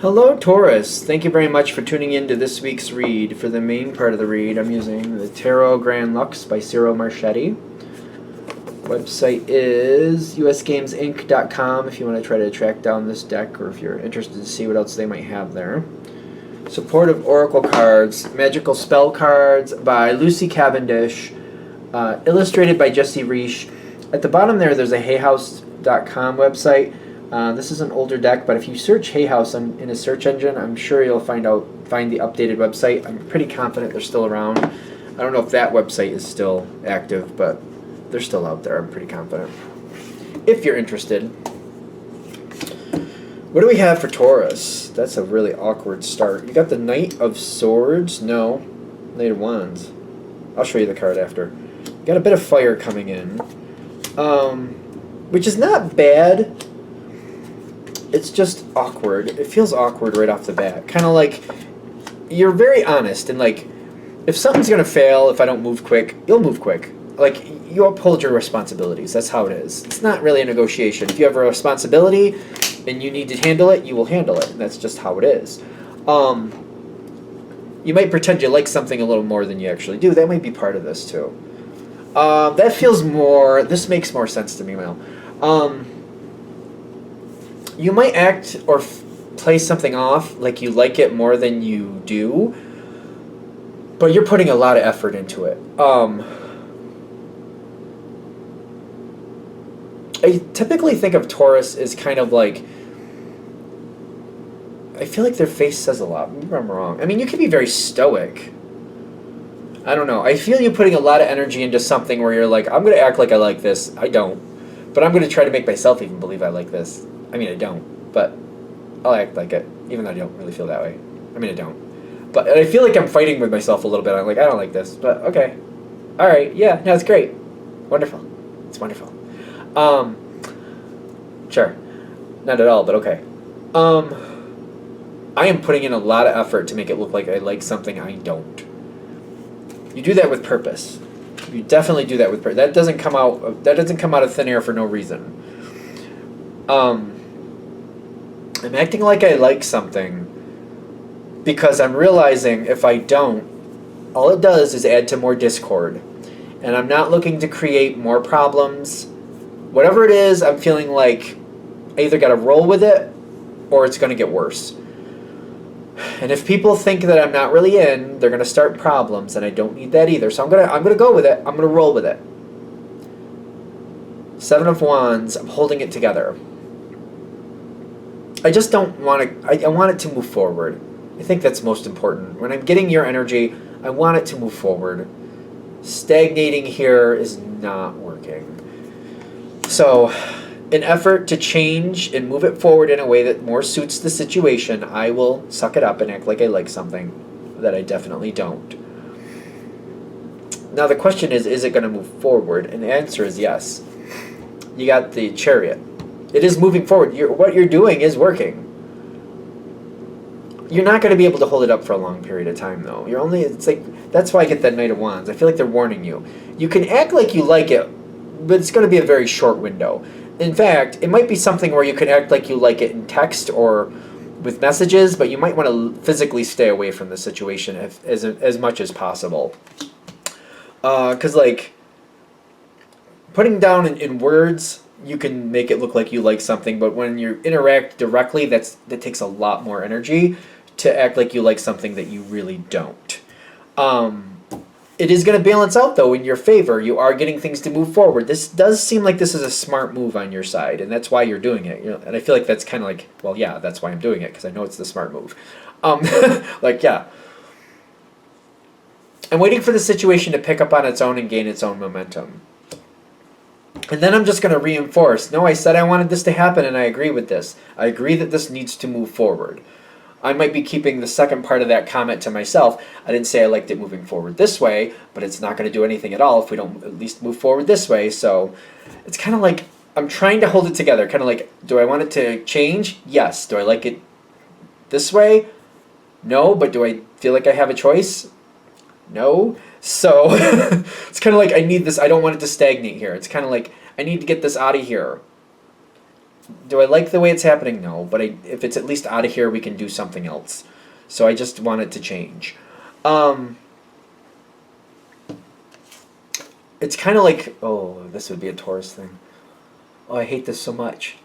Hello, Taurus. Thank you very much for tuning in to this week's read. For the main part of the read, I'm using the Tarot Grand Lux by Ciro Marchetti. Website is usgamesinc.com if you want to try to track down this deck or if you're interested to see what else they might have there. Supportive Oracle cards, Magical Spell cards by Lucy Cavendish, illustrated by Jesse Reish. At the bottom there's a hayhouse.com website. This is an older deck, but if you search Hay House in a search engine, I'm sure you'll find the updated website. I'm pretty confident they're still around. I don't know if that website is still active, but they're still out there. I'm pretty confident. If you're interested. What do we have for Taurus? That's a really awkward start. You got the Knight of Swords. No. Knight of Wands. I'll show you the card after. You got a bit of fire coming in. Which is not bad. It's just awkward. It feels awkward right off the bat. Kind of like you're very honest and like if something's going to fail if I don't move quick, you'll move quick. Like you uphold your responsibilities. That's how it is. It's not really a negotiation. If you have a responsibility and you need to handle it, you will handle it. And that's just how it is. You might pretend you like something a little more than you actually do. That might be part of this too. That feels more... This makes more sense to me, Mel. You might act or play something off like you like it more than you do, but you're putting a lot of effort into it. I typically think of Taurus as kind of like... I feel like their face says a lot. Maybe I'm wrong. I mean, you can be very stoic. I don't know. I feel you putting a lot of energy into something where you're like, I'm going to act like I like this. I don't. But I'm going to try to make myself even believe I like this. I mean, I don't, but I'll act like it, even though I don't really feel that way. I mean, I don't. But I feel like I'm fighting with myself a little bit. I'm like, I don't like this, but okay. All right, yeah, no, it's great. Wonderful. It's wonderful. Sure. Not at all, but okay. I am putting in a lot of effort to make it look like I like something I don't. You do that with purpose. You definitely do that with purpose. That doesn't come out of thin air for no reason. I'm acting like I like something because I'm realizing if I don't, all it does is add to more discord. And I'm not looking to create more problems. Whatever it is, I'm feeling like I either got to roll with it or it's going to get worse. And if people think that I'm not really in, they're going to start problems, and I don't need that either. So I'm going to go with it. I'm going to roll with it. Seven of Wands, I'm holding it together. I just don't want to... I want it to move forward. I think that's most important. When I'm getting your energy, I want it to move forward. Stagnating here is not working. So, in effort to change and move it forward in a way that more suits the situation, I will suck it up and act like I like something that I definitely don't. Now the question is it going to move forward? And the answer is yes. You got the Chariot. It is moving forward. What you're doing is working. You're not going to be able to hold it up for a long period of time, though. It's like, that's why I get that Knight of Wands. I feel like they're warning you. You can act like you like it, but it's going to be a very short window. In fact, it might be something where you can act like you like it in text or with messages, but you might want to physically stay away from the situation as much as possible. Because, like, putting down in words, you can make it look like you like something, but when you interact directly, that takes a lot more energy to act like you like something that you really don't. It is going to balance out, though, in your favor. You are getting things to move forward. This does seem like this is a smart move on your side, and that's why you're doing it. And I feel like that's kind of like, well, yeah, that's why I'm doing it, because I know it's the smart move. Like, yeah. I'm waiting for the situation to pick up on its own and gain its own momentum. And then I'm just going to reinforce, no, I said I wanted this to happen, and I agree with this. I agree that this needs to move forward. I might be keeping the second part of that comment to myself. I didn't say I liked it moving forward this way, but it's not going to do anything at all if we don't at least move forward this way. So it's kind of like I'm trying to hold it together. Kind of like, do I want it to change? Yes. Do I like it this way? No. But do I feel like I have a choice? No. So it's kind of like I need this. I don't want it to stagnate here. It's kind of like I need to get this out of here. Do I like the way it's happening? No, but if it's at least out of here, we can do something else. So I just want it to change. It's kind of like, oh, this would be a Taurus thing. Oh, I hate this so much.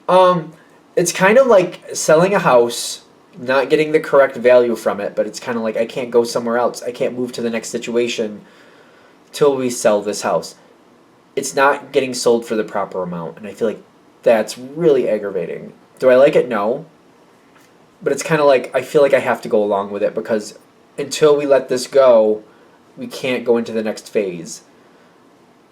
It's kind of like selling a house, not getting the correct value from it, but it's kind of like I can't go somewhere else. I can't move to the next situation till we sell this house. It's not getting sold for the proper amount, and I feel like that's really aggravating. Do I like it? No. But it's kind of like I feel like I have to go along with it because until we let this go, we can't go into the next phase.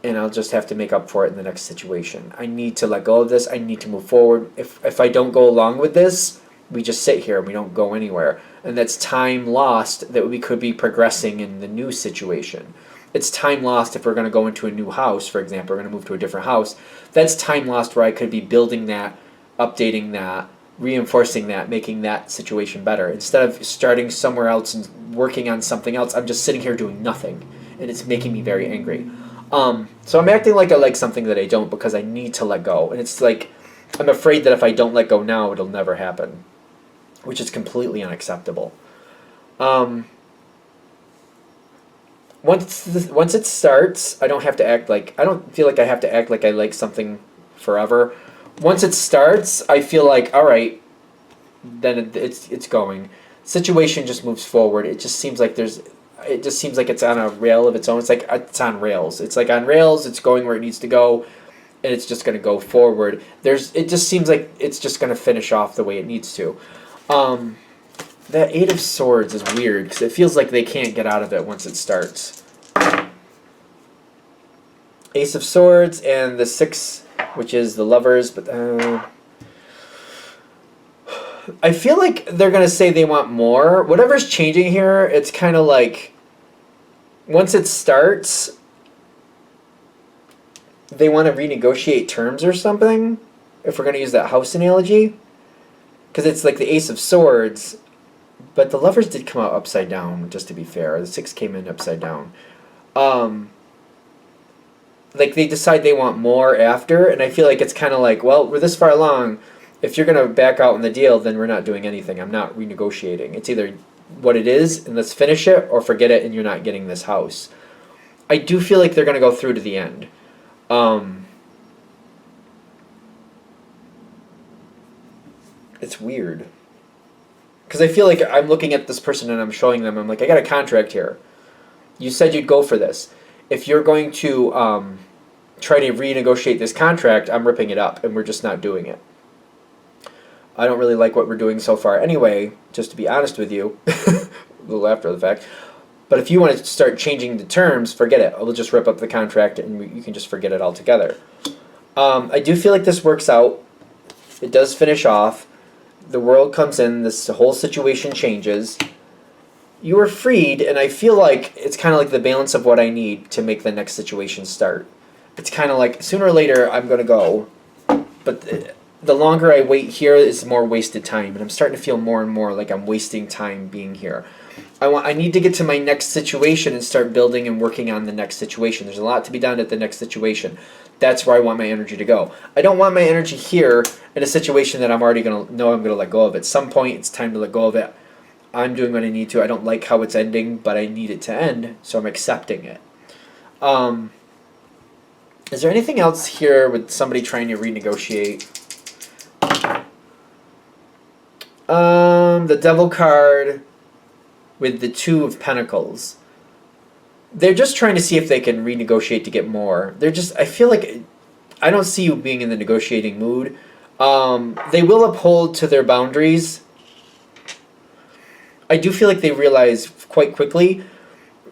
And I'll just have to make up for it in the next situation. I need to let go of this. I need to move forward. If I don't go along with this, we just sit here and we don't go anywhere. And that's time lost that we could be progressing in the new situation. It's time lost if we're going to go into a new house, for example, we're going to move to a different house. That's time lost where I could be building that, updating that, reinforcing that, making that situation better. Instead of starting somewhere else and working on something else, I'm just sitting here doing nothing. And it's making me very angry. So I'm acting like I like something that I don't because I need to let go. And it's like, I'm afraid that if I don't let go now, it'll never happen. Which is completely unacceptable. Once it starts, I don't feel like I have to act like I like something forever. Once it starts, I feel like, all right, then it's going. Situation just moves forward. It just seems like it's on a rail of its own. It's like it's on rails. It's like on rails. It's going where it needs to go, and it's just going to go forward. It just seems like it's just going to finish off the way it needs to. That Eight of Swords is weird because it feels like they can't get out of it once it starts. Ace of Swords and the Six, which is the Lovers, but I feel like they're going to say they want more. Whatever's changing here, it's kind of like once it starts, they want to renegotiate terms or something, if we're going to use that house analogy. Because it's like the Ace of Swords, but the Lovers did come out upside down, just to be fair. The Six came in upside down. Like they decide they want more after, and I feel like it's kind of like, well, we're this far along. If you're going to back out in the deal, then we're not doing anything. I'm not renegotiating. It's either what it is, and let's finish it, or forget it, and you're not getting this house. I do feel like they're going to go through to the end. It's weird. Because I feel like I'm looking at this person and I'm showing them, I'm like, I got a contract here. You said you'd go for this. If you're going to try to renegotiate this contract, I'm ripping it up, and we're just not doing it. I don't really like what we're doing so far anyway, just to be honest with you, a little after the fact. But if you want to start changing the terms, forget it. We'll just rip up the contract and you can just forget it altogether. I do feel like this works out. It does finish off. The world comes in. This whole situation changes. You are freed, and I feel like it's kind of like the balance of what I need to make the next situation start. It's kind of like sooner or later I'm going to go, but the longer I wait here is more wasted time, and I'm starting to feel more and more like I'm wasting time being here. I need to get to my next situation and start building and working on the next situation. There's a lot to be done at the next situation. That's where I want my energy to go. I don't want my energy here in a situation that I'm already going to know I'm going to let go of. At some point, it's time to let go of it. I'm doing what I need to. I don't like how it's ending, but I need it to end, so I'm accepting it. Is there anything else here with somebody trying to renegotiate? The Devil card with the Two of Pentacles. They're just trying to see if they can renegotiate to get more. I feel like I don't see you being in the negotiating mood. They will uphold to their boundaries. I do feel like they realize quite quickly,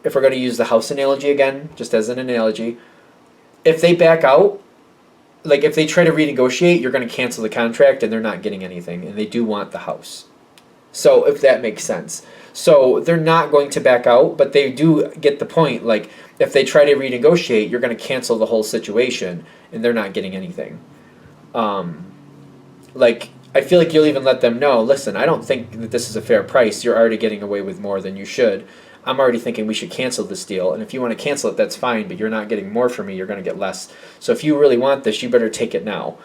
if we're going to use the house analogy again, just as an analogy, if they back out, like if they try to renegotiate, you're going to cancel the contract and they're not getting anything, and they do want the house. So if that makes sense. So they're not going to back out, but they do get the point. Like if they try to renegotiate, you're going to cancel the whole situation and they're not getting anything. Like I feel like you'll even let them know, listen, I don't think that this is a fair price. You're already getting away with more than you should. I'm already thinking we should cancel this deal, and if you want to cancel it, that's fine, but you're not getting more from me, you're going to get less. So if you really want this, you better take it now.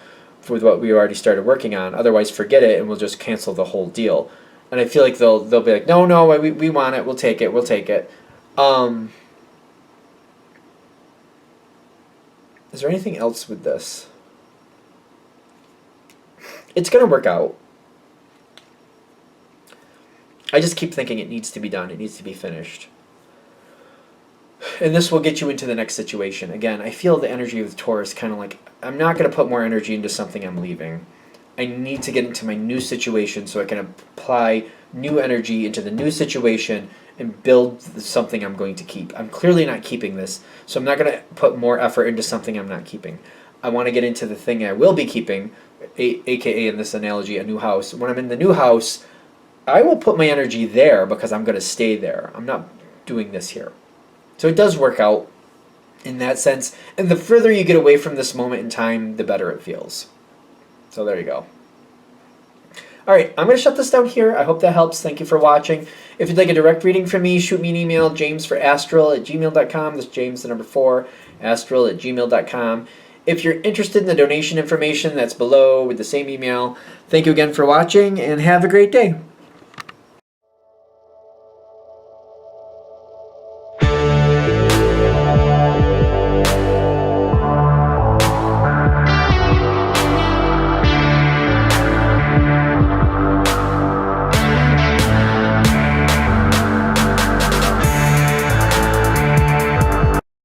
with what we already started working on. Otherwise, forget it, and we'll just cancel the whole deal. And I feel like they'll be like, no, we want it. We'll take it. We'll take it. Is there anything else with this? It's going to work out. I just keep thinking it needs to be done. It needs to be finished. And this will get you into the next situation. Again, I feel the energy of Taurus kind of like, I'm not going to put more energy into something I'm leaving. I need to get into my new situation so I can apply new energy into the new situation and build something I'm going to keep. I'm clearly not keeping this, so I'm not going to put more effort into something I'm not keeping. I want to get into the thing I will be keeping, aka in this analogy, a new house. When I'm in the new house, I will put my energy there because I'm going to stay there. I'm not doing this here. So it does work out in that sense. And the further you get away from this moment in time, the better it feels. So there you go. All right, I'm going to shut this down here. I hope that helps. Thank you for watching. If you'd like a direct reading from me, shoot me an email, jamesforastral@gmail.com. That's James, the number 4, astral@gmail.com. If you're interested in the donation information, that's below with the same email. Thank you again for watching, and have a great day.